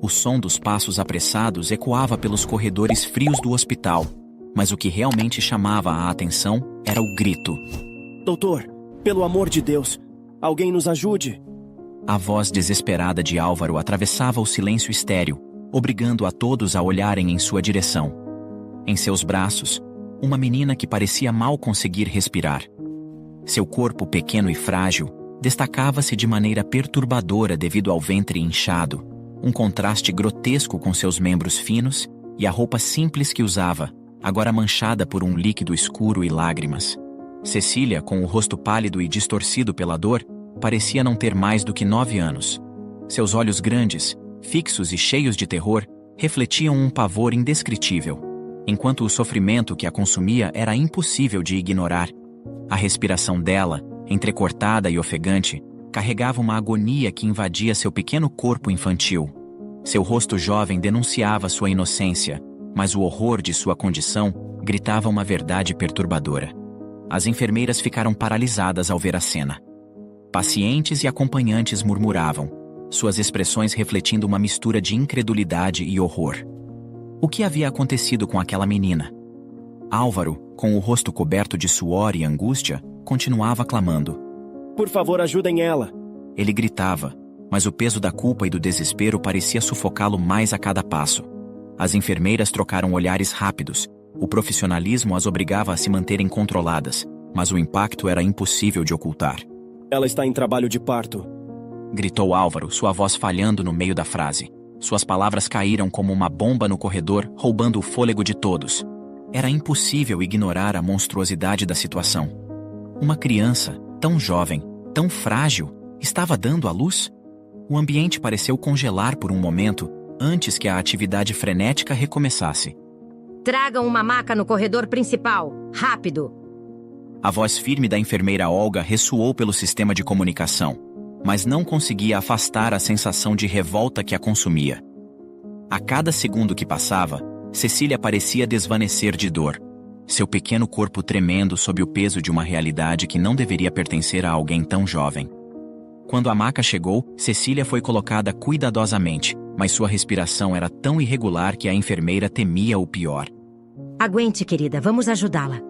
O som dos passos apressados ecoava pelos corredores frios do hospital, mas o que realmente chamava a atenção era o grito. Doutor, pelo amor de Deus, alguém nos ajude! A voz desesperada de Álvaro atravessava o silêncio estéril, obrigando a todos a olharem em sua direção. Em seus braços, uma menina que parecia mal conseguir respirar. Seu corpo pequeno e frágil destacava-se de maneira perturbadora devido ao ventre inchado, um contraste grotesco com seus membros finos e a roupa simples que usava, agora manchada por um líquido escuro e lágrimas. Cecília, com o rosto pálido e distorcido pela dor, parecia não ter mais do que 9 anos. Seus olhos grandes, fixos e cheios de terror, refletiam um pavor indescritível, enquanto o sofrimento que a consumia era impossível de ignorar. A respiração dela, entrecortada e ofegante, carregava uma agonia que invadia seu pequeno corpo infantil. Seu rosto jovem denunciava sua inocência, mas o horror de sua condição gritava uma verdade perturbadora. As enfermeiras ficaram paralisadas ao ver a cena. Pacientes e acompanhantes murmuravam, suas expressões refletindo uma mistura de incredulidade e horror. O que havia acontecido com aquela menina? Álvaro, com o rosto coberto de suor e angústia, continuava clamando. Por favor, ajudem ela! Ele gritava, mas o peso da culpa e do desespero parecia sufocá-lo mais a cada passo. As enfermeiras trocaram olhares rápidos. O profissionalismo as obrigava a se manterem controladas, mas o impacto era impossível de ocultar. Ela está em trabalho de parto, gritou Álvaro, sua voz falhando no meio da frase. Suas palavras caíram como uma bomba no corredor, roubando o fôlego de todos. Era impossível ignorar a monstruosidade da situação. Uma criança, tão jovem, tão frágil, estava dando à luz? O ambiente pareceu congelar por um momento, antes que a atividade frenética recomeçasse. Tragam uma maca no corredor principal, rápido! A voz firme da enfermeira Olga ressoou pelo sistema de comunicação, mas não conseguia afastar a sensação de revolta que a consumia. A cada segundo que passava, Cecília parecia desvanecer de dor, seu pequeno corpo tremendo sob o peso de uma realidade que não deveria pertencer a alguém tão jovem. Quando a maca chegou, Cecília foi colocada cuidadosamente, mas sua respiração era tão irregular que a enfermeira temia o pior. Aguente, querida, vamos ajudá-la.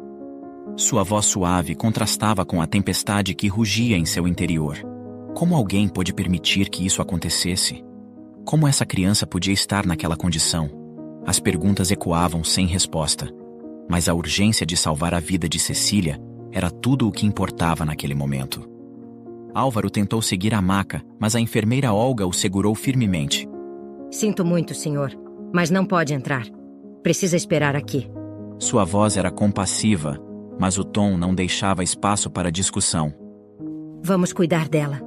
Sua voz suave contrastava com a tempestade que rugia em seu interior. Como alguém pôde permitir que isso acontecesse? Como essa criança podia estar naquela condição? As perguntas ecoavam sem resposta. Mas a urgência de salvar a vida de Cecília era tudo o que importava naquele momento. Álvaro tentou seguir a maca, mas a enfermeira Olga o segurou firmemente. Sinto muito, senhor, mas não pode entrar. Precisa esperar aqui. Sua voz era compassiva, mas o tom não deixava espaço para discussão. Vamos cuidar dela,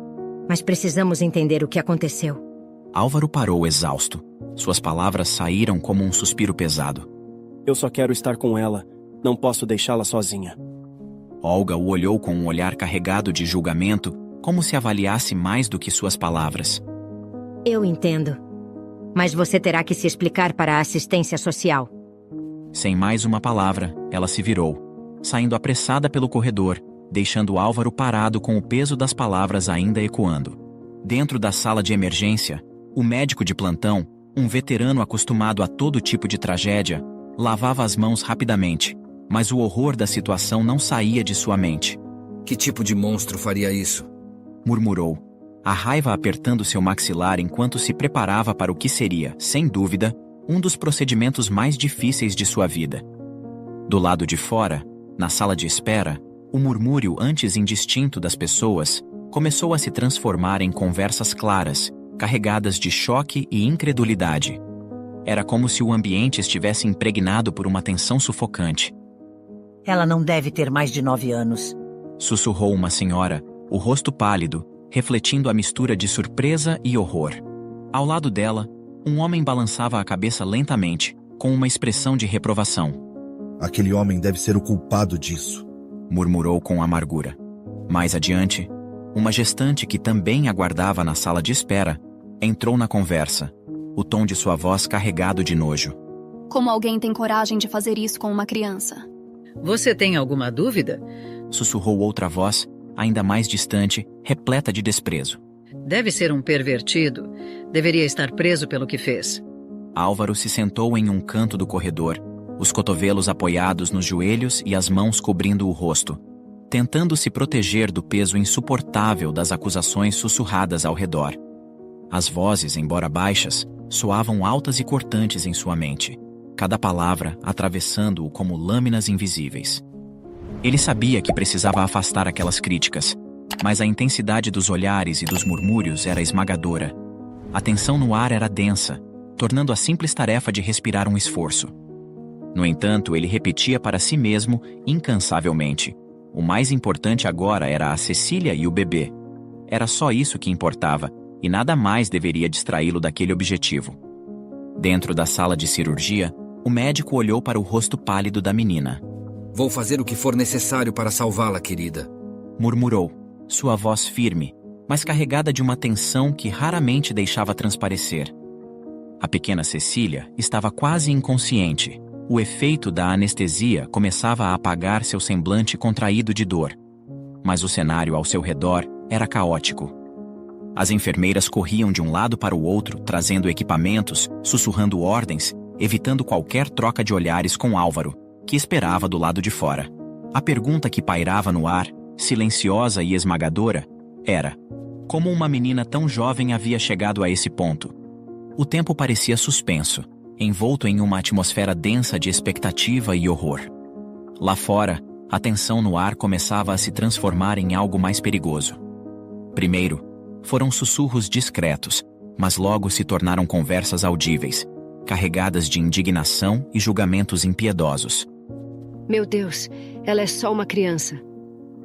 mas precisamos entender o que aconteceu. Álvaro parou exausto. Suas palavras saíram como um suspiro pesado. Eu só quero estar com ela. Não posso deixá-la sozinha. Olga o olhou com um olhar carregado de julgamento, como se avaliasse mais do que suas palavras. Eu entendo. Mas você terá que se explicar para a assistência social. Sem mais uma palavra, ela se virou, saindo apressada pelo corredor, deixando Álvaro parado com o peso das palavras ainda ecoando. Dentro da sala de emergência, o médico de plantão, um veterano acostumado a todo tipo de tragédia, lavava as mãos rapidamente, mas o horror da situação não saía de sua mente. Que tipo de monstro faria isso? Murmurou, a raiva apertando seu maxilar enquanto se preparava para o que seria, sem dúvida, um dos procedimentos mais difíceis de sua vida. Do lado de fora, na sala de espera, o murmúrio antes indistinto das pessoas começou a se transformar em conversas claras, carregadas de choque e incredulidade. Era como se o ambiente estivesse impregnado por uma tensão sufocante. Ela não deve ter mais de 9 anos. Sussurrou uma senhora, o rosto pálido, refletindo a mistura de surpresa e horror. Ao lado dela, um homem balançava a cabeça lentamente, com uma expressão de reprovação. Aquele homem deve ser o culpado disso, murmurou com amargura. Mais adiante, uma gestante que também aguardava na sala de espera, entrou na conversa, o tom de sua voz carregado de nojo. Como alguém tem coragem de fazer isso com uma criança? Você tem alguma dúvida? Sussurrou outra voz, ainda mais distante, repleta de desprezo. Deve ser um pervertido. Deveria estar preso pelo que fez. Álvaro se sentou em um canto do corredor, os cotovelos apoiados nos joelhos e as mãos cobrindo o rosto, tentando se proteger do peso insuportável das acusações sussurradas ao redor. As vozes, embora baixas, soavam altas e cortantes em sua mente, cada palavra atravessando-o como lâminas invisíveis. Ele sabia que precisava afastar aquelas críticas, mas a intensidade dos olhares e dos murmúrios era esmagadora. A tensão no ar era densa, tornando a simples tarefa de respirar um esforço. No entanto, ele repetia para si mesmo, incansavelmente: o mais importante agora era a Cecília e o bebê. Era só isso que importava, e nada mais deveria distraí-lo daquele objetivo. Dentro da sala de cirurgia, o médico olhou para o rosto pálido da menina. Vou fazer o que for necessário para salvá-la, querida. Murmurou, sua voz firme, mas carregada de uma tensão que raramente deixava transparecer. A pequena Cecília estava quase inconsciente. O efeito da anestesia começava a apagar seu semblante contraído de dor. Mas o cenário ao seu redor era caótico. As enfermeiras corriam de um lado para o outro, trazendo equipamentos, sussurrando ordens, evitando qualquer troca de olhares com Álvaro, que esperava do lado de fora. A pergunta que pairava no ar, silenciosa e esmagadora, era: como uma menina tão jovem havia chegado a esse ponto? O tempo parecia suspenso, envolto em uma atmosfera densa de expectativa e horror. Lá fora, a tensão no ar começava a se transformar em algo mais perigoso. Primeiro, foram sussurros discretos, mas logo se tornaram conversas audíveis, carregadas de indignação e julgamentos impiedosos. Meu Deus, ela é só uma criança.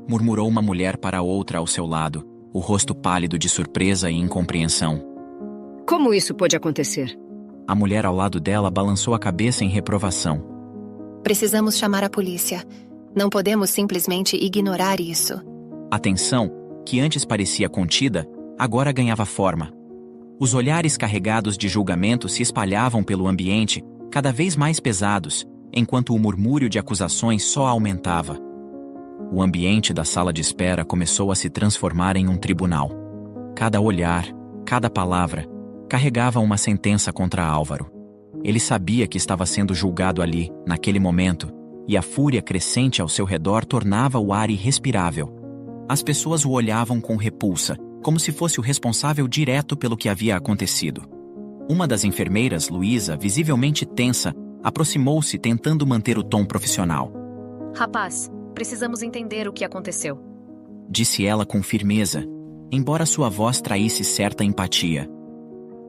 Murmurou uma mulher para outra ao seu lado, o rosto pálido de surpresa e incompreensão. Como isso pode acontecer? A mulher ao lado dela balançou a cabeça em reprovação. Precisamos chamar a polícia. Não podemos simplesmente ignorar isso. A tensão, que antes parecia contida, agora ganhava forma. Os olhares carregados de julgamento se espalhavam pelo ambiente, cada vez mais pesados, enquanto o murmúrio de acusações só aumentava. O ambiente da sala de espera começou a se transformar em um tribunal. Cada olhar, cada palavra, carregava uma sentença contra Álvaro. Ele sabia que estava sendo julgado ali, naquele momento, e a fúria crescente ao seu redor tornava o ar irrespirável. As pessoas o olhavam com repulsa, como se fosse o responsável direto pelo que havia acontecido. Uma das enfermeiras, Luísa, visivelmente tensa, aproximou-se tentando manter o tom profissional. Rapaz, precisamos entender o que aconteceu. Disse ela com firmeza, embora sua voz traísse certa empatia.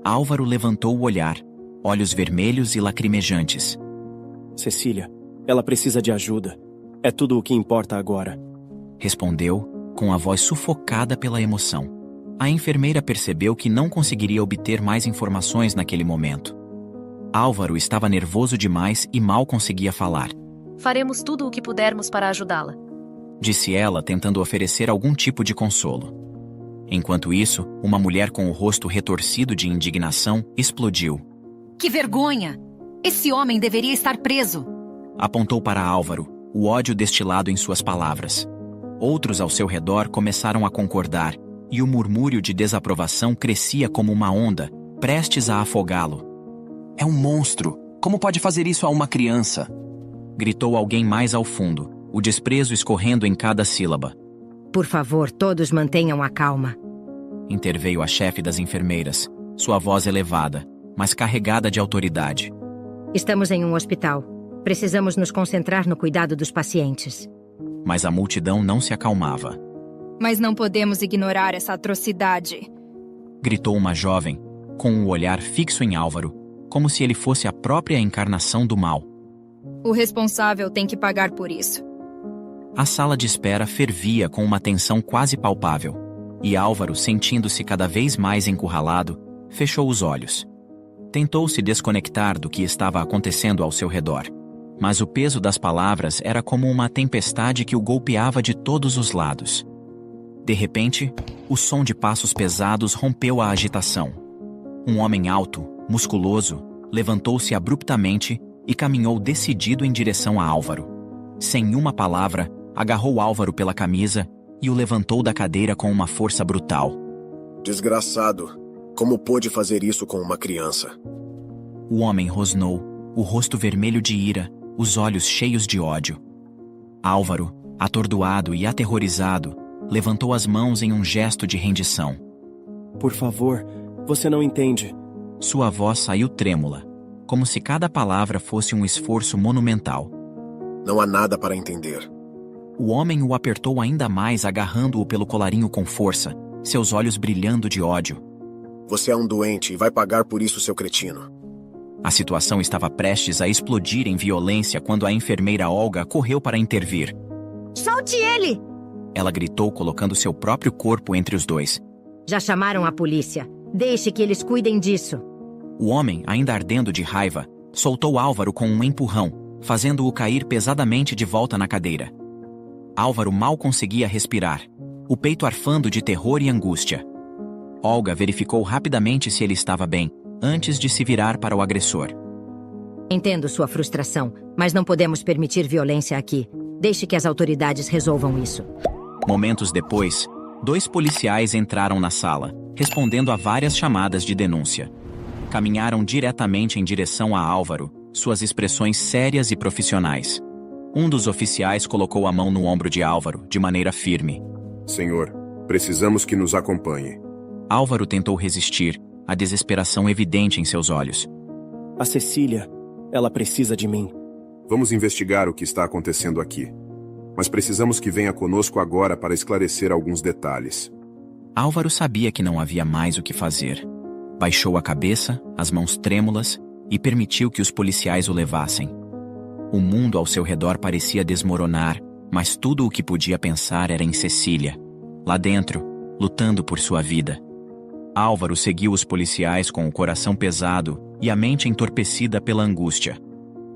Álvaro levantou o olhar, olhos vermelhos e lacrimejantes. Cecília, ela precisa de ajuda. É tudo o que importa agora. Respondeu, com a voz sufocada pela emoção. A enfermeira percebeu que não conseguiria obter mais informações naquele momento. Álvaro estava nervoso demais e mal conseguia falar. Faremos tudo o que pudermos para ajudá-la, disse ela, tentando oferecer algum tipo de consolo. Enquanto isso, uma mulher com o rosto retorcido de indignação explodiu. Que vergonha! Esse homem deveria estar preso! Apontou para Álvaro, o ódio destilado em suas palavras. Outros ao seu redor começaram a concordar, e o murmúrio de desaprovação crescia como uma onda, prestes a afogá-lo. É um monstro! Como pode fazer isso a uma criança? Gritou alguém mais ao fundo, o desprezo escorrendo em cada sílaba. Por favor, todos mantenham a calma. Interveio a chefe das enfermeiras, sua voz elevada, mas carregada de autoridade. Estamos em um hospital. Precisamos nos concentrar no cuidado dos pacientes. Mas a multidão não se acalmava. Mas não podemos ignorar essa atrocidade. Gritou uma jovem, com o olhar fixo em Álvaro, como se ele fosse a própria encarnação do mal. O responsável tem que pagar por isso. A sala de espera fervia com uma tensão quase palpável, e Álvaro, sentindo-se cada vez mais encurralado, fechou os olhos. Tentou se desconectar do que estava acontecendo ao seu redor, mas o peso das palavras era como uma tempestade que o golpeava de todos os lados. De repente, o som de passos pesados rompeu a agitação. Um homem alto, musculoso, levantou-se abruptamente e caminhou decidido em direção a Álvaro. Sem uma palavra, agarrou Álvaro pela camisa e o levantou da cadeira com uma força brutal. Desgraçado. Como pôde fazer isso com uma criança? O homem rosnou, o rosto vermelho de ira, os olhos cheios de ódio. Álvaro, atordoado e aterrorizado, levantou as mãos em um gesto de rendição. Por favor, você não entende. Sua voz saiu trêmula, como se cada palavra fosse um esforço monumental. Não há nada para entender. O homem o apertou ainda mais, agarrando-o pelo colarinho com força, seus olhos brilhando de ódio. Você é um doente e vai pagar por isso, seu cretino. A situação estava prestes a explodir em violência quando a enfermeira Olga correu para intervir. Solte ele! Ela gritou, colocando seu próprio corpo entre os dois. Já chamaram a polícia. Deixe que eles cuidem disso. O homem, ainda ardendo de raiva, soltou Álvaro com um empurrão, fazendo-o cair pesadamente de volta na cadeira. Álvaro mal conseguia respirar, o peito arfando de terror e angústia. Olga verificou rapidamente se ele estava bem, antes de se virar para o agressor. Entendo sua frustração, mas não podemos permitir violência aqui. Deixe que as autoridades resolvam isso. Momentos depois, 2 policiais entraram na sala, respondendo a várias chamadas de denúncia. Caminharam diretamente em direção a Álvaro, suas expressões sérias e profissionais. Um dos oficiais colocou a mão no ombro de Álvaro, de maneira firme. Senhor, precisamos que nos acompanhe. Álvaro tentou resistir, a desesperação evidente em seus olhos. A Cecília, ela precisa de mim. Vamos investigar o que está acontecendo aqui. Mas precisamos que venha conosco agora para esclarecer alguns detalhes. Álvaro sabia que não havia mais o que fazer. Baixou a cabeça, as mãos trêmulas, e permitiu que os policiais o levassem. O mundo ao seu redor parecia desmoronar, mas tudo o que podia pensar era em Cecília, lá dentro, lutando por sua vida. Álvaro seguiu os policiais com o coração pesado e a mente entorpecida pela angústia.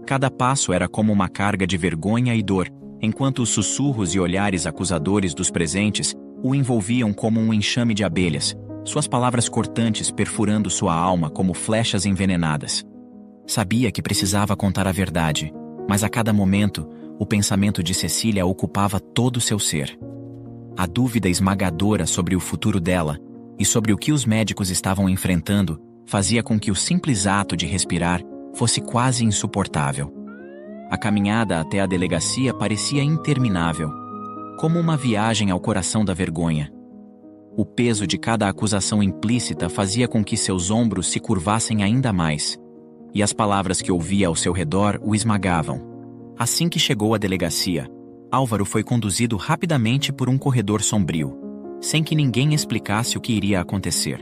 Cada passo era como uma carga de vergonha e dor, enquanto os sussurros e olhares acusadores dos presentes o envolviam como um enxame de abelhas, suas palavras cortantes perfurando sua alma como flechas envenenadas. Sabia que precisava contar a verdade, mas a cada momento, o pensamento de Cecília ocupava todo o seu ser. A dúvida esmagadora sobre o futuro dela e sobre o que os médicos estavam enfrentando fazia com que o simples ato de respirar fosse quase insuportável. A caminhada até a delegacia parecia interminável, como uma viagem ao coração da vergonha. O peso de cada acusação implícita fazia com que seus ombros se curvassem ainda mais, e as palavras que ouvia ao seu redor o esmagavam. Assim que chegou à delegacia, Álvaro foi conduzido rapidamente por um corredor sombrio, sem que ninguém explicasse o que iria acontecer.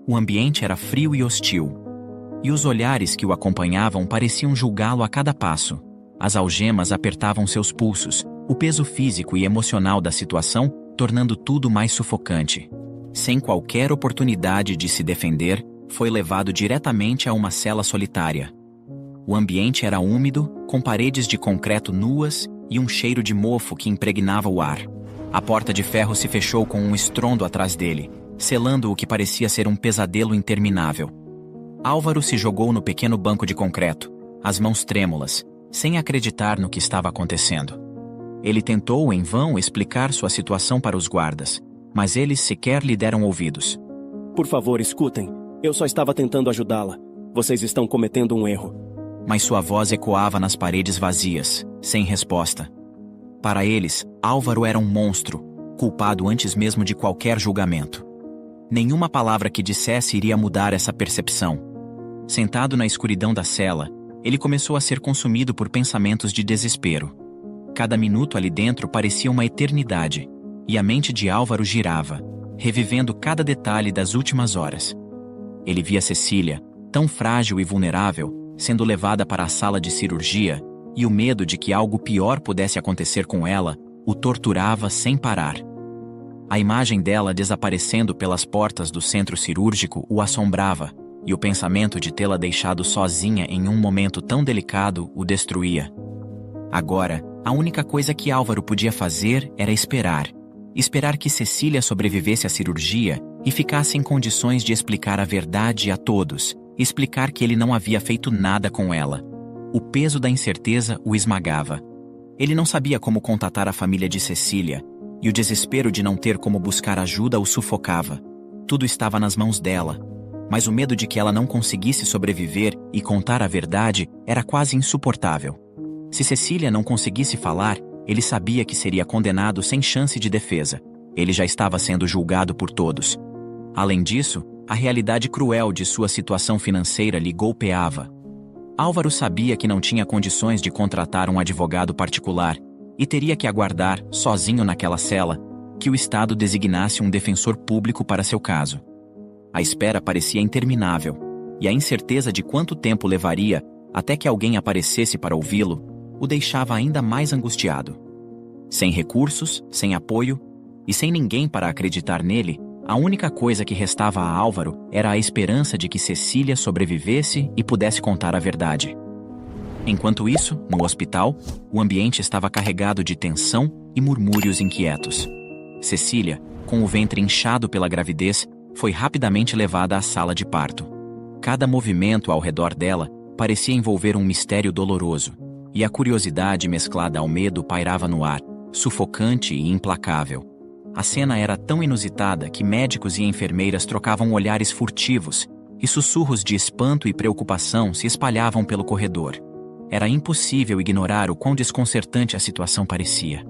O ambiente era frio e hostil, e os olhares que o acompanhavam pareciam julgá-lo a cada passo. As algemas apertavam seus pulsos, o peso físico e emocional da situação tornando tudo mais sufocante. Sem qualquer oportunidade de se defender, foi levado diretamente a uma cela solitária. O ambiente era úmido, com paredes de concreto nuas e um cheiro de mofo que impregnava o ar. A porta de ferro se fechou com um estrondo atrás dele, selando o que parecia ser um pesadelo interminável. Álvaro se jogou no pequeno banco de concreto, as mãos trêmulas, sem acreditar no que estava acontecendo. Ele tentou, em vão, explicar sua situação para os guardas, mas eles sequer lhe deram ouvidos. Por favor, escutem. Eu só estava tentando ajudá-la. Vocês estão cometendo um erro. Mas sua voz ecoava nas paredes vazias, sem resposta. Para eles, Álvaro era um monstro, culpado antes mesmo de qualquer julgamento. Nenhuma palavra que dissesse iria mudar essa percepção. Sentado na escuridão da cela, ele começou a ser consumido por pensamentos de desespero. Cada minuto ali dentro parecia uma eternidade, e a mente de Álvaro girava, revivendo cada detalhe das últimas horas. Ele via Cecília, tão frágil e vulnerável, sendo levada para a sala de cirurgia, e o medo de que algo pior pudesse acontecer com ela o torturava sem parar. A imagem dela desaparecendo pelas portas do centro cirúrgico o assombrava, e o pensamento de tê-la deixado sozinha em um momento tão delicado o destruía. Agora, a única coisa que Álvaro podia fazer era esperar. Esperar que Cecília sobrevivesse à cirurgia e ficasse em condições de explicar a verdade a todos, explicar que ele não havia feito nada com ela. O peso da incerteza o esmagava. Ele não sabia como contatar a família de Cecília, e o desespero de não ter como buscar ajuda o sufocava. Tudo estava nas mãos dela. Mas o medo de que ela não conseguisse sobreviver e contar a verdade era quase insuportável. Se Cecília não conseguisse falar, ele sabia que seria condenado sem chance de defesa. Ele já estava sendo julgado por todos. Além disso, a realidade cruel de sua situação financeira lhe golpeava. Álvaro sabia que não tinha condições de contratar um advogado particular e teria que aguardar, sozinho naquela cela, que o Estado designasse um defensor público para seu caso. A espera parecia interminável, e a incerteza de quanto tempo levaria até que alguém aparecesse para ouvi-lo o deixava ainda mais angustiado. Sem recursos, sem apoio e sem ninguém para acreditar nele, a única coisa que restava a Álvaro era a esperança de que Cecília sobrevivesse e pudesse contar a verdade. Enquanto isso, no hospital, o ambiente estava carregado de tensão e murmúrios inquietos. Cecília, com o ventre inchado pela gravidez, foi rapidamente levada à sala de parto. Cada movimento ao redor dela parecia envolver um mistério doloroso, e a curiosidade mesclada ao medo pairava no ar, sufocante e implacável. A cena era tão inusitada que médicos e enfermeiras trocavam olhares furtivos, e sussurros de espanto e preocupação se espalhavam pelo corredor. Era impossível ignorar o quão desconcertante a situação parecia.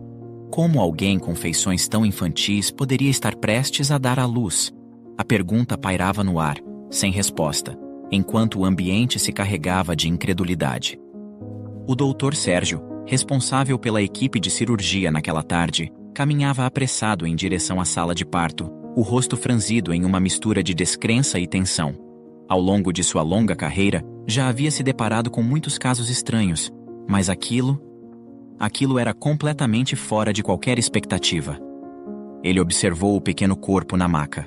Como alguém com feições tão infantis poderia estar prestes a dar à luz? A pergunta pairava no ar, sem resposta, enquanto o ambiente se carregava de incredulidade. O Dr. Sérgio, responsável pela equipe de cirurgia naquela tarde, caminhava apressado em direção à sala de parto, o rosto franzido em uma mistura de descrença e tensão. Ao longo de sua longa carreira, já havia se deparado com muitos casos estranhos, mas aquilo era completamente fora de qualquer expectativa. Ele observou o pequeno corpo na maca.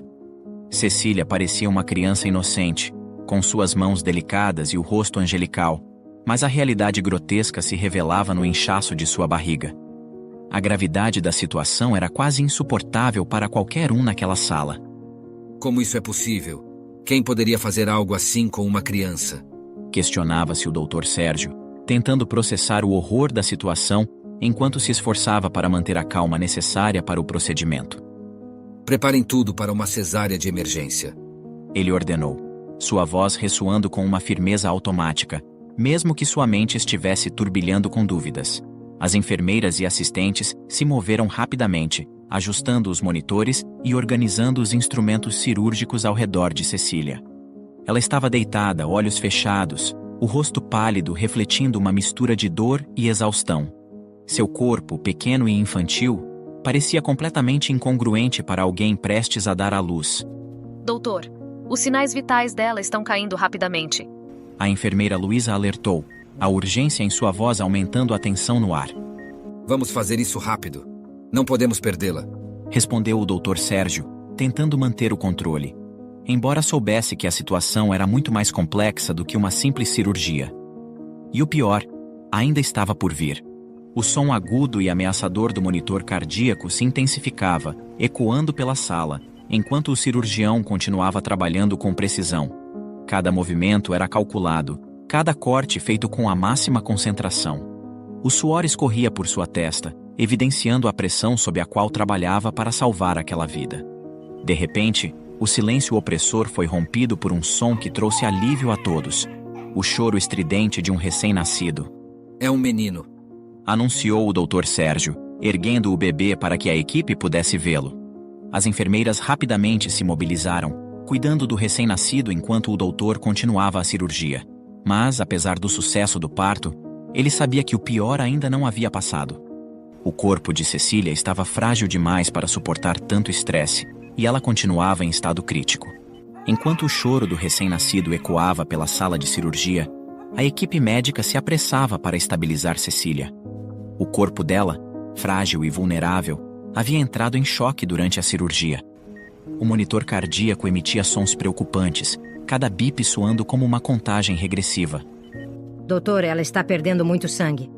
Cecília parecia uma criança inocente, com suas mãos delicadas e o rosto angelical, mas a realidade grotesca se revelava no inchaço de sua barriga. A gravidade da situação era quase insuportável para qualquer um naquela sala. Como isso é possível? Quem poderia fazer algo assim com uma criança? Questionava-se o Dr. Sérgio, tentando processar o horror da situação enquanto se esforçava para manter a calma necessária para o procedimento. Preparem tudo para uma cesárea de emergência. Ele ordenou, sua voz ressoando com uma firmeza automática, mesmo que sua mente estivesse turbilhando com dúvidas. As enfermeiras e assistentes se moveram rapidamente, ajustando os monitores e organizando os instrumentos cirúrgicos ao redor de Cecília. Ela estava deitada, olhos fechados, o rosto pálido refletindo uma mistura de dor e exaustão. Seu corpo, pequeno e infantil, parecia completamente incongruente para alguém prestes a dar à luz. Doutor, os sinais vitais dela estão caindo rapidamente. A enfermeira Luísa alertou, a urgência em sua voz aumentando a tensão no ar. Vamos fazer isso rápido. Não podemos perdê-la. Respondeu o Dr. Sérgio, tentando manter o controle. Embora soubesse que a situação era muito mais complexa do que uma simples cirurgia. E o pior, ainda estava por vir. O som agudo e ameaçador do monitor cardíaco se intensificava, ecoando pela sala, enquanto o cirurgião continuava trabalhando com precisão. Cada movimento era calculado, cada corte feito com a máxima concentração. O suor escorria por sua testa, evidenciando a pressão sob a qual trabalhava para salvar aquela vida. De repente, o silêncio opressor foi rompido por um som que trouxe alívio a todos. O choro estridente de um recém-nascido. É um menino, anunciou o Dr. Sérgio, erguendo o bebê para que a equipe pudesse vê-lo. As enfermeiras rapidamente se mobilizaram, cuidando do recém-nascido enquanto o doutor continuava a cirurgia. Mas, apesar do sucesso do parto, ele sabia que o pior ainda não havia passado. O corpo de Cecília estava frágil demais para suportar tanto estresse, e ela continuava em estado crítico. Enquanto o choro do recém-nascido ecoava pela sala de cirurgia, a equipe médica se apressava para estabilizar Cecília. O corpo dela, frágil e vulnerável, havia entrado em choque durante a cirurgia. O monitor cardíaco emitia sons preocupantes, cada bip soando como uma contagem regressiva. Doutor, ela está perdendo muito sangue.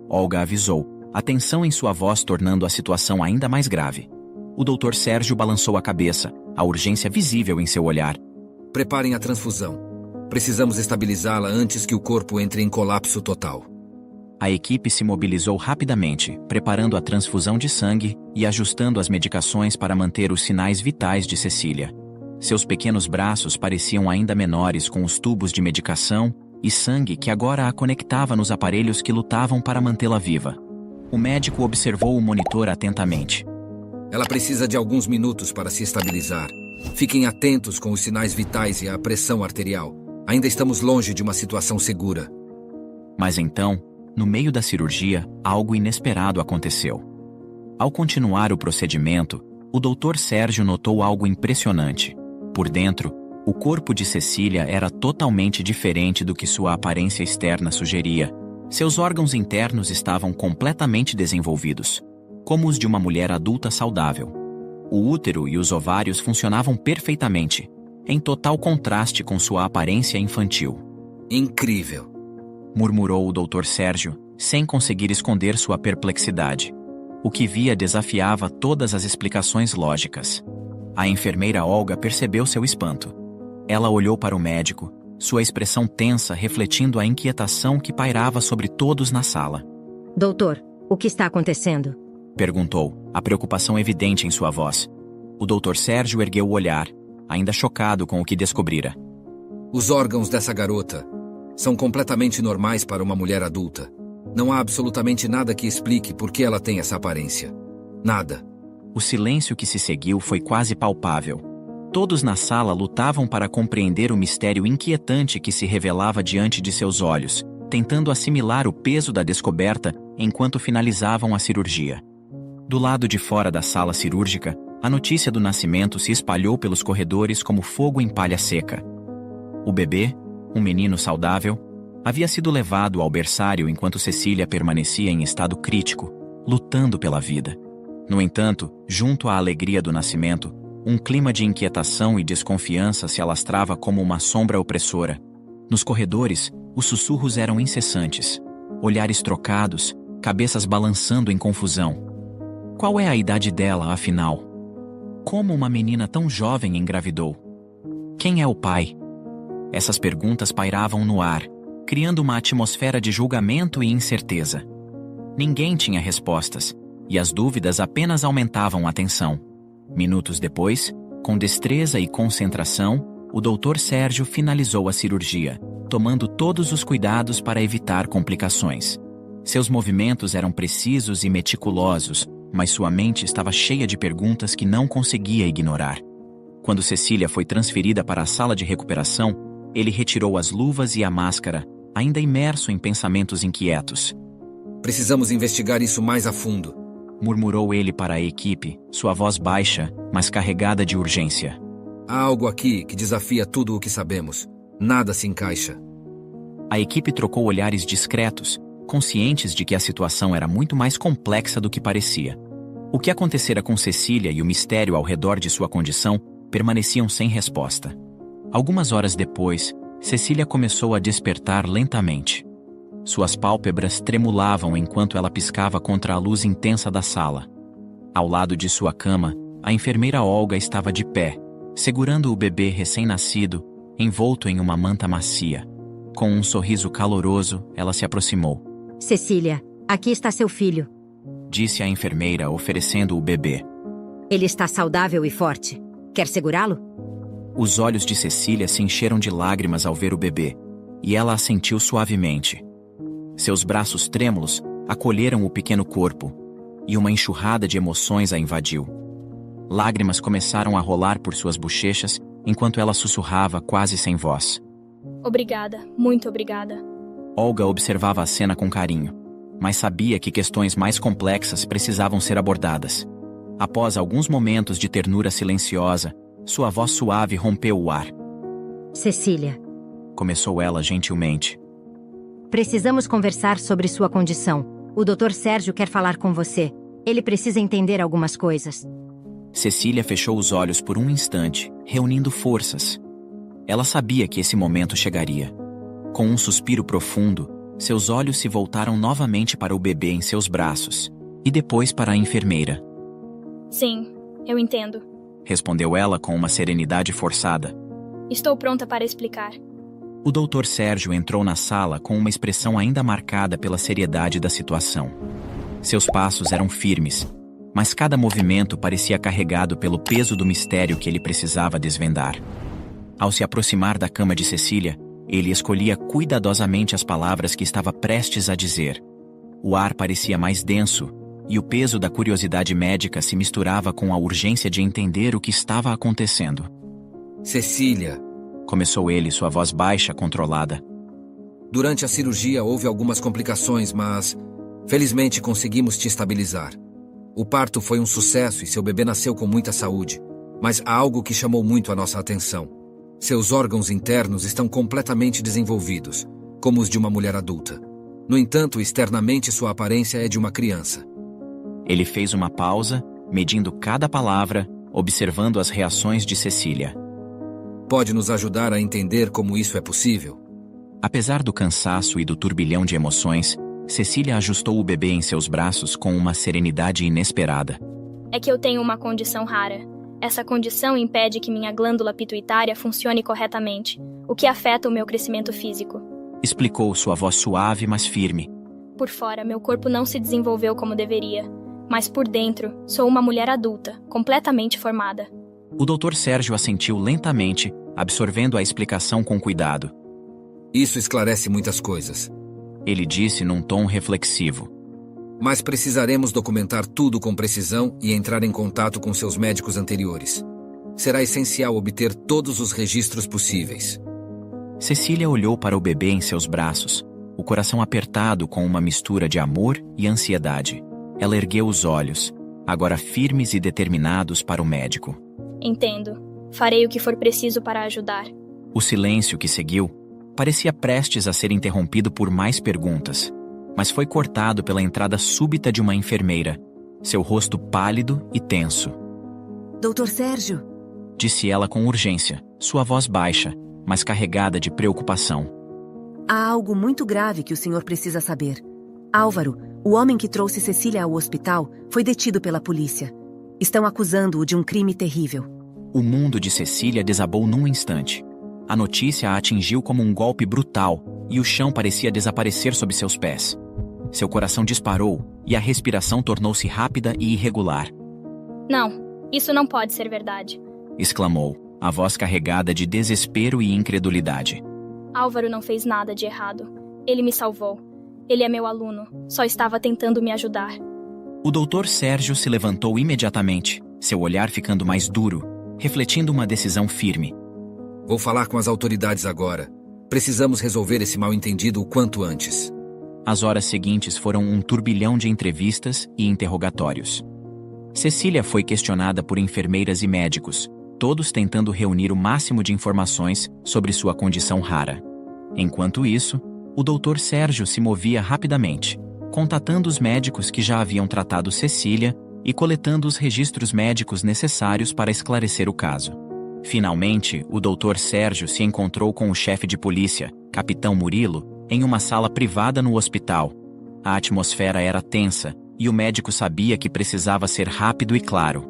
Olga avisou, a tensão em sua voz tornando a situação ainda mais grave. O Dr. Sérgio balançou a cabeça, a urgência visível em seu olhar. Preparem a transfusão. Precisamos estabilizá-la antes que o corpo entre em colapso total. A equipe se mobilizou rapidamente, preparando a transfusão de sangue e ajustando as medicações para manter os sinais vitais de Cecília. Seus pequenos braços pareciam ainda menores com os tubos de medicação e sangue que agora a conectava nos aparelhos que lutavam para mantê-la viva. O médico observou o monitor atentamente. Ela precisa de alguns minutos para se estabilizar. Fiquem atentos com os sinais vitais e a pressão arterial. Ainda estamos longe de uma situação segura. Mas então, no meio da cirurgia, algo inesperado aconteceu. Ao continuar o procedimento, o Dr. Sérgio notou algo impressionante. Por dentro, o corpo de Cecília era totalmente diferente do que sua aparência externa sugeria. Seus órgãos internos estavam completamente desenvolvidos, como os de uma mulher adulta saudável. O útero e os ovários funcionavam perfeitamente, em total contraste com sua aparência infantil. Incrível! Murmurou o Dr. Sérgio, sem conseguir esconder sua perplexidade. O que via desafiava todas as explicações lógicas. A enfermeira Olga percebeu seu espanto. Ela olhou para o médico, sua expressão tensa refletindo a inquietação que pairava sobre todos na sala. Doutor, o que está acontecendo? Perguntou, a preocupação evidente em sua voz. O Dr. Sérgio ergueu o olhar, ainda chocado com o que descobrira. Os órgãos dessa garota são completamente normais para uma mulher adulta. Não há absolutamente nada que explique por que ela tem essa aparência. Nada. O silêncio que se seguiu foi quase palpável. Todos na sala lutavam para compreender o mistério inquietante que se revelava diante de seus olhos, tentando assimilar o peso da descoberta enquanto finalizavam a cirurgia. Do lado de fora da sala cirúrgica, a notícia do nascimento se espalhou pelos corredores como fogo em palha seca. O bebê, um menino saudável, havia sido levado ao berçário enquanto Cecília permanecia em estado crítico, lutando pela vida. No entanto, junto à alegria do nascimento, um clima de inquietação e desconfiança se alastrava como uma sombra opressora. Nos corredores, os sussurros eram incessantes. Olhares trocados, cabeças balançando em confusão. Qual é a idade dela, afinal? Como uma menina tão jovem engravidou? Quem é o pai? Essas perguntas pairavam no ar, criando uma atmosfera de julgamento e incerteza. Ninguém tinha respostas, e as dúvidas apenas aumentavam a tensão. Minutos depois, com destreza e concentração, o Dr. Sérgio finalizou a cirurgia, tomando todos os cuidados para evitar complicações. Seus movimentos eram precisos e meticulosos, mas sua mente estava cheia de perguntas que não conseguia ignorar. Quando Cecília foi transferida para a sala de recuperação, ele retirou as luvas e a máscara, ainda imerso em pensamentos inquietos. Precisamos investigar isso mais a fundo, murmurou ele para a equipe, sua voz baixa, mas carregada de urgência. Há algo aqui que desafia tudo o que sabemos. Nada se encaixa. A equipe trocou olhares discretos, conscientes de que a situação era muito mais complexa do que parecia. O que acontecera com Cecília e o mistério ao redor de sua condição permaneciam sem resposta. Algumas horas depois, Cecília começou a despertar lentamente. Suas pálpebras tremulavam enquanto ela piscava contra a luz intensa da sala. Ao lado de sua cama, a enfermeira Olga estava de pé, segurando o bebê recém-nascido, envolto em uma manta macia. Com um sorriso caloroso, ela se aproximou. Cecília, aqui está seu filho, disse a enfermeira, oferecendo o bebê. Ele está saudável e forte. Quer segurá-lo? Os olhos de Cecília se encheram de lágrimas ao ver o bebê, e ela assentiu suavemente. Seus braços trêmulos acolheram o pequeno corpo, e uma enxurrada de emoções a invadiu. Lágrimas começaram a rolar por suas bochechas, enquanto ela sussurrava quase sem voz. Obrigada, muito obrigada. Olga observava a cena com carinho, mas sabia que questões mais complexas precisavam ser abordadas. Após alguns momentos de ternura silenciosa, sua voz suave rompeu o ar. Cecília, começou ela gentilmente. Precisamos conversar sobre sua condição. O Dr. Sérgio quer falar com você. Ele precisa entender algumas coisas. Cecília fechou os olhos por um instante, reunindo forças. Ela sabia que esse momento chegaria. Com um suspiro profundo, seus olhos se voltaram novamente para o bebê em seus braços, e depois para a enfermeira. Sim, eu entendo, respondeu ela com uma serenidade forçada. Estou pronta para explicar. O Dr. Sérgio entrou na sala com uma expressão ainda marcada pela seriedade da situação. Seus passos eram firmes, mas cada movimento parecia carregado pelo peso do mistério que ele precisava desvendar. Ao se aproximar da cama de Cecília, ele escolhia cuidadosamente as palavras que estava prestes a dizer. O ar parecia mais denso, e o peso da curiosidade médica se misturava com a urgência de entender o que estava acontecendo. Cecília, começou ele, sua voz baixa, controlada. Durante a cirurgia houve algumas complicações, mas felizmente conseguimos te estabilizar. O parto foi um sucesso e seu bebê nasceu com muita saúde, mas há algo que chamou muito a nossa atenção. Seus órgãos internos estão completamente desenvolvidos, como os de uma mulher adulta. No entanto, externamente sua aparência é de uma criança. Ele fez uma pausa, medindo cada palavra, observando as reações de Cecília. Pode nos ajudar a entender como isso é possível? Apesar do cansaço e do turbilhão de emoções, Cecília ajustou o bebê em seus braços com uma serenidade inesperada. É que eu tenho uma condição rara. Essa condição impede que minha glândula pituitária funcione corretamente, o que afeta o meu crescimento físico. Explicou, sua voz suave, mas firme. Por fora, meu corpo não se desenvolveu como deveria, mas por dentro, sou uma mulher adulta, completamente formada. O Dr. Sérgio assentiu lentamente, absorvendo a explicação com cuidado. Isso esclarece muitas coisas. Ele disse num tom reflexivo. Mas precisaremos documentar tudo com precisão e entrar em contato com seus médicos anteriores. Será essencial obter todos os registros possíveis. Cecília olhou para o bebê em seus braços, o coração apertado com uma mistura de amor e ansiedade. Ela ergueu os olhos, agora firmes e determinados, para o médico. Entendo. Farei o que for preciso para ajudar. O silêncio que seguiu parecia prestes a ser interrompido por mais perguntas, mas foi cortado pela entrada súbita de uma enfermeira, seu rosto pálido e tenso. Dr. Sérgio, disse ela com urgência, sua voz baixa, mas carregada de preocupação. Há algo muito grave que o senhor precisa saber. Álvaro, o homem que trouxe Cecília ao hospital, foi detido pela polícia. Estão acusando-o de um crime terrível. O mundo de Cecília desabou num instante. A notícia a atingiu como um golpe brutal, e o chão parecia desaparecer sob seus pés. Seu coração disparou, e a respiração tornou-se rápida e irregular. Não, isso não pode ser verdade, exclamou, a voz carregada de desespero e incredulidade. Álvaro não fez nada de errado. Ele me salvou. Ele é meu aluno. Só estava tentando me ajudar. O Dr. Sérgio se levantou imediatamente, seu olhar ficando mais duro, refletindo uma decisão firme. Vou falar com as autoridades agora. Precisamos resolver esse mal-entendido o quanto antes. As horas seguintes foram um turbilhão de entrevistas e interrogatórios. Cecília foi questionada por enfermeiras e médicos, todos tentando reunir o máximo de informações sobre sua condição rara. Enquanto isso, o Dr. Sérgio se movia rapidamente, contatando os médicos que já haviam tratado Cecília e coletando os registros médicos necessários para esclarecer o caso. Finalmente, o Dr. Sérgio se encontrou com o chefe de polícia, Capitão Murilo, em uma sala privada no hospital. A atmosfera era tensa, e o médico sabia que precisava ser rápido e claro.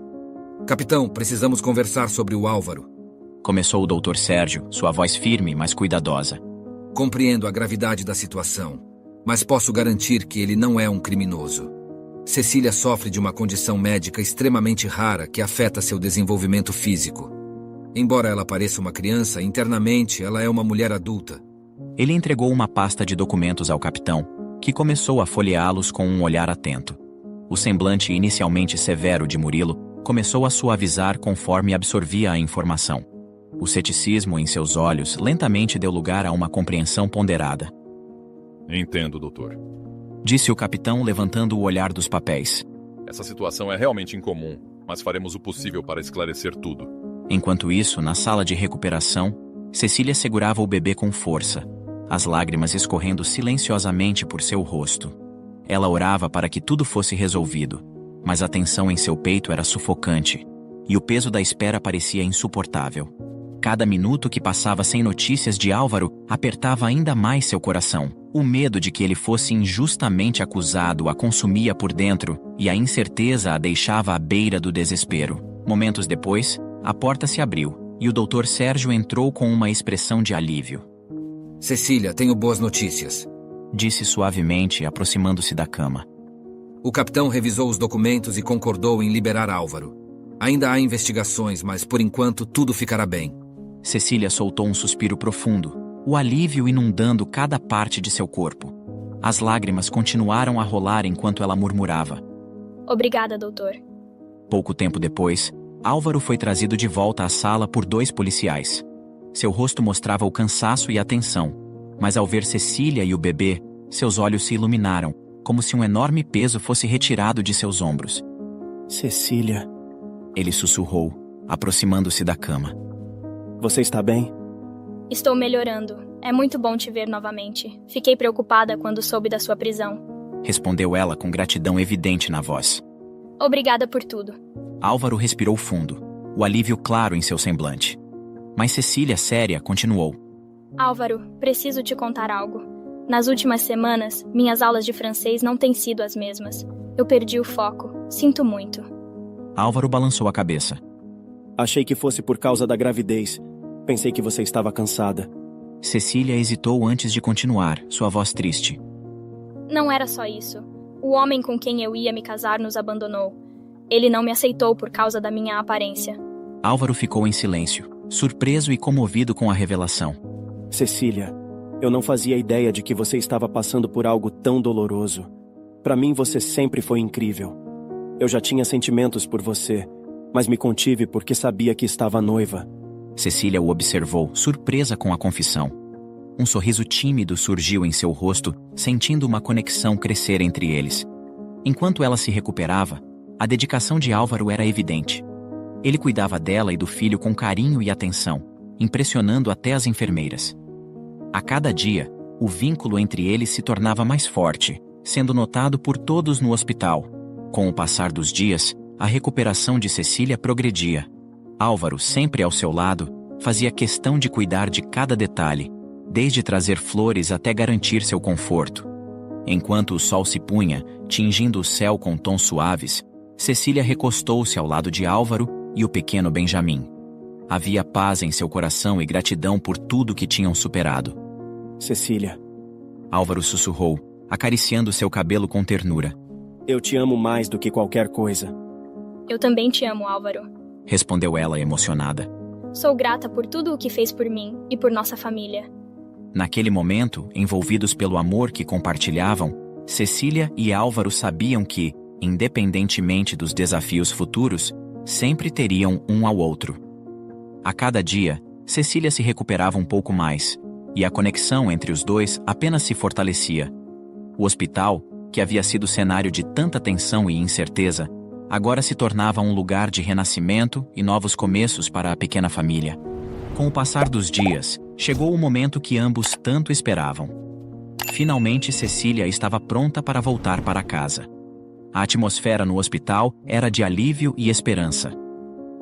Capitão, precisamos conversar sobre o Álvaro. Começou o Dr. Sérgio, sua voz firme, mas cuidadosa. Compreendo a gravidade da situação, mas posso garantir que ele não é um criminoso. Cecília sofre de uma condição médica extremamente rara que afeta seu desenvolvimento físico. Embora ela pareça uma criança, internamente ela é uma mulher adulta. Ele entregou uma pasta de documentos ao capitão, que começou a folheá-los com um olhar atento. O semblante inicialmente severo de Murilo começou a suavizar conforme absorvia a informação. O ceticismo em seus olhos lentamente deu lugar a uma compreensão ponderada. Entendo, doutor. Disse o capitão, levantando o olhar dos papéis. Essa situação é realmente incomum, mas faremos o possível para esclarecer tudo. Enquanto isso, na sala de recuperação, Cecília segurava o bebê com força, as lágrimas escorrendo silenciosamente por seu rosto. Ela orava para que tudo fosse resolvido, mas a tensão em seu peito era sufocante, e o peso da espera parecia insuportável. Cada minuto que passava sem notícias de Álvaro apertava ainda mais seu coração. O medo de que ele fosse injustamente acusado a consumia por dentro, e a incerteza a deixava à beira do desespero. Momentos depois, a porta se abriu, e o Dr. Sérgio entrou com uma expressão de alívio. Cecília, tenho boas notícias. Disse suavemente, aproximando-se da cama. O capitão revisou os documentos e concordou em liberar Álvaro. Ainda há investigações, mas por enquanto tudo ficará bem. Cecília soltou um suspiro profundo, o alívio inundando cada parte de seu corpo. As lágrimas continuaram a rolar enquanto ela murmurava: Obrigada, doutor. Pouco tempo depois, Álvaro foi trazido de volta à sala por 2 policiais. Seu rosto mostrava o cansaço e a tensão, mas ao ver Cecília e o bebê, seus olhos se iluminaram, como se um enorme peso fosse retirado de seus ombros. Cecília... Ele sussurrou, aproximando-se da cama. Você está bem? Estou melhorando. É muito bom te ver novamente. Fiquei preocupada quando soube da sua prisão. Respondeu ela com gratidão evidente na voz. Obrigada por tudo. Álvaro respirou fundo, o alívio claro em seu semblante. Mas Cecília, séria, continuou. Álvaro, preciso te contar algo. Nas últimas semanas, minhas aulas de francês não têm sido as mesmas. Eu perdi o foco. Sinto muito. Álvaro balançou a cabeça. Achei que fosse por causa da gravidez. Pensei que você estava cansada. Cecília hesitou antes de continuar, sua voz triste. Não era só isso. O homem com quem eu ia me casar nos abandonou. Ele não me aceitou por causa da minha aparência. Álvaro ficou em silêncio, surpreso e comovido com a revelação. Cecília, eu não fazia ideia de que você estava passando por algo tão doloroso. Para mim, você sempre foi incrível. Eu já tinha sentimentos por você, mas me contive porque sabia que estava noiva. Cecília o observou, surpresa com a confissão. Um sorriso tímido surgiu em seu rosto, sentindo uma conexão crescer entre eles. Enquanto ela se recuperava, a dedicação de Álvaro era evidente. Ele cuidava dela e do filho com carinho e atenção, impressionando até as enfermeiras. A cada dia, o vínculo entre eles se tornava mais forte, sendo notado por todos no hospital. Com o passar dos dias, a recuperação de Cecília progredia. Álvaro, sempre ao seu lado, fazia questão de cuidar de cada detalhe, desde trazer flores até garantir seu conforto. Enquanto o sol se punha, tingindo o céu com tons suaves, Cecília recostou-se ao lado de Álvaro e o pequeno Benjamim. Havia paz em seu coração e gratidão por tudo que tinham superado. Cecília. Álvaro sussurrou, acariciando seu cabelo com ternura. Eu te amo mais do que qualquer coisa. Eu também te amo, Álvaro. Respondeu ela emocionada. Sou grata por tudo o que fez por mim e por nossa família. Naquele momento, envolvidos pelo amor que compartilhavam, Cecília e Álvaro sabiam que, independentemente dos desafios futuros, sempre teriam um ao outro. A cada dia, Cecília se recuperava um pouco mais, e a conexão entre os dois apenas se fortalecia. O hospital, que havia sido cenário de tanta tensão e incerteza, agora se tornava um lugar de renascimento e novos começos para a pequena família. Com o passar dos dias, chegou o momento que ambos tanto esperavam. Finalmente, Cecília estava pronta para voltar para casa. A atmosfera no hospital era de alívio e esperança.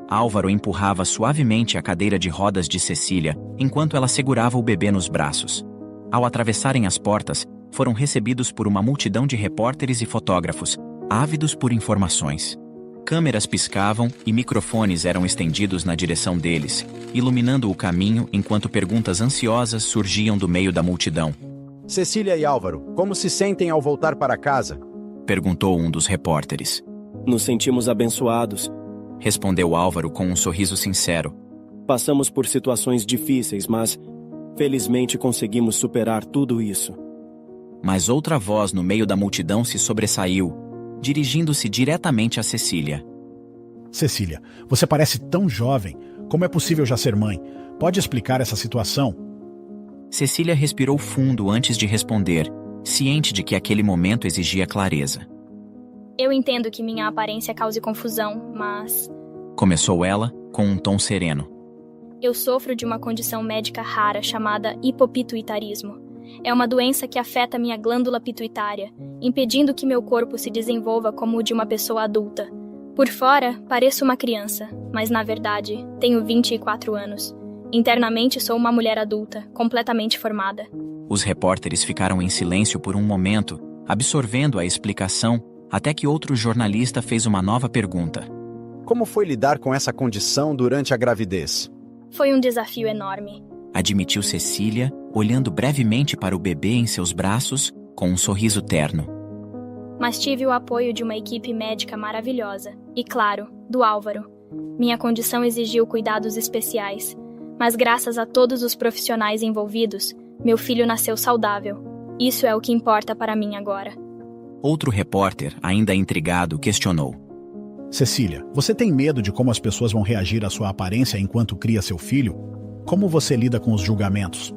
Álvaro empurrava suavemente a cadeira de rodas de Cecília, enquanto ela segurava o bebê nos braços. Ao atravessarem as portas, foram recebidos por uma multidão de repórteres e fotógrafos, ávidos por informações. Câmeras piscavam e microfones eram estendidos na direção deles, iluminando o caminho enquanto perguntas ansiosas surgiam do meio da multidão. Cecília e Álvaro, como se sentem ao voltar para casa? Perguntou um dos repórteres. Nos sentimos abençoados, respondeu Álvaro com um sorriso sincero. Passamos por situações difíceis, mas, felizmente, conseguimos superar tudo isso. Mas outra voz no meio da multidão se sobressaiu, dirigindo-se diretamente a Cecília. Cecília, você parece tão jovem. Como é possível já ser mãe? Pode explicar essa situação? Cecília respirou fundo antes de responder, ciente de que aquele momento exigia clareza. Eu entendo que minha aparência cause confusão, mas... Começou ela, com um tom sereno. Eu sofro de uma condição médica rara chamada hipopituitarismo. É uma doença que afeta minha glândula pituitária, impedindo que meu corpo se desenvolva como o de uma pessoa adulta. Por fora, pareço uma criança, mas na verdade, tenho 24 anos. Internamente sou uma mulher adulta, completamente formada. Os repórteres ficaram em silêncio por um momento, absorvendo a explicação, até que outro jornalista fez uma nova pergunta. Como foi lidar com essa condição durante a gravidez? Foi um desafio enorme. Admitiu Cecília, olhando brevemente para o bebê em seus braços, com um sorriso terno. mas tive o apoio de uma equipe médica maravilhosa e, claro, do Álvaro. Minha condição exigiu cuidados especiais, mas graças a todos os profissionais envolvidos, meu filho nasceu saudável. Isso é o que importa para mim agora. Outro repórter, ainda intrigado, questionou. Cecília, você tem medo de como as pessoas vão reagir à sua aparência enquanto cria seu filho? Como você lida com os julgamentos?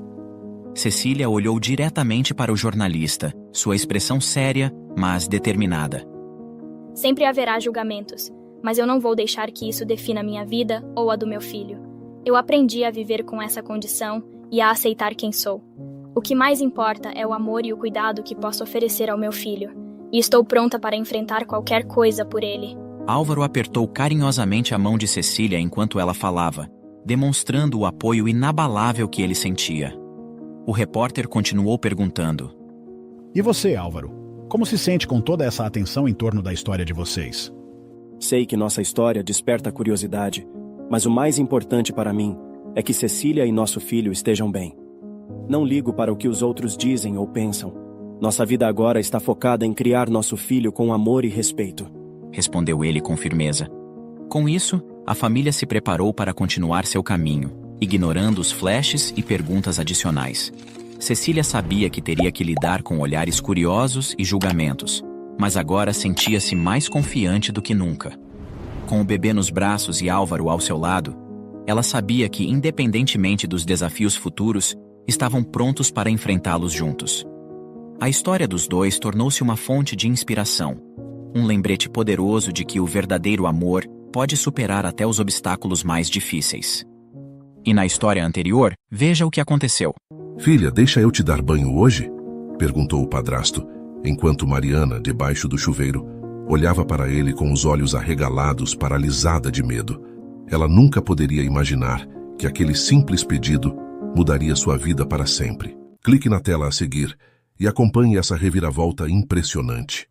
Cecília olhou diretamente para o jornalista, sua expressão séria, mas determinada. Sempre haverá julgamentos, mas eu não vou deixar que isso defina minha vida ou a do meu filho. Eu aprendi a viver com essa condição e a aceitar quem sou. O que mais importa é o amor e o cuidado que posso oferecer ao meu filho, e estou pronta para enfrentar qualquer coisa por ele. Álvaro apertou carinhosamente a mão de Cecília enquanto ela falava, demonstrando o apoio inabalável que ele sentia. O repórter continuou perguntando. E você, Álvaro? Como se sente com toda essa atenção em torno da história de vocês? Sei que nossa história desperta curiosidade, mas o mais importante para mim é que Cecília e nosso filho estejam bem. Não ligo para o que os outros dizem ou pensam. Nossa vida agora está focada em criar nosso filho com amor e respeito. Respondeu ele com firmeza. Com isso, a família se preparou para continuar seu caminho, ignorando os flashes e perguntas adicionais. Cecília sabia que teria que lidar com olhares curiosos e julgamentos, mas agora sentia-se mais confiante do que nunca. Com o bebê nos braços e Álvaro ao seu lado, ela sabia que, independentemente dos desafios futuros, estavam prontos para enfrentá-los juntos. A história dos dois tornou-se uma fonte de inspiração, um lembrete poderoso de que o verdadeiro amor pode superar até os obstáculos mais difíceis. E na história anterior, veja o que aconteceu. Filha, deixa eu te dar banho hoje? Perguntou o padrasto, enquanto Mariana, debaixo do chuveiro, olhava para ele com os olhos arregalados, paralisada de medo. Ela nunca poderia imaginar que aquele simples pedido mudaria sua vida para sempre. Clique na tela a seguir e acompanhe essa reviravolta impressionante.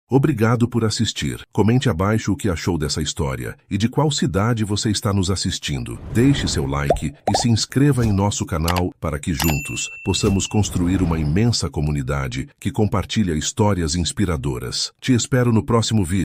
Obrigado por assistir. Comente abaixo o que achou dessa história e de qual cidade você está nos assistindo. Deixe seu like e se inscreva em nosso canal para que juntos possamos construir uma imensa comunidade que compartilha histórias inspiradoras. Te espero no próximo vídeo.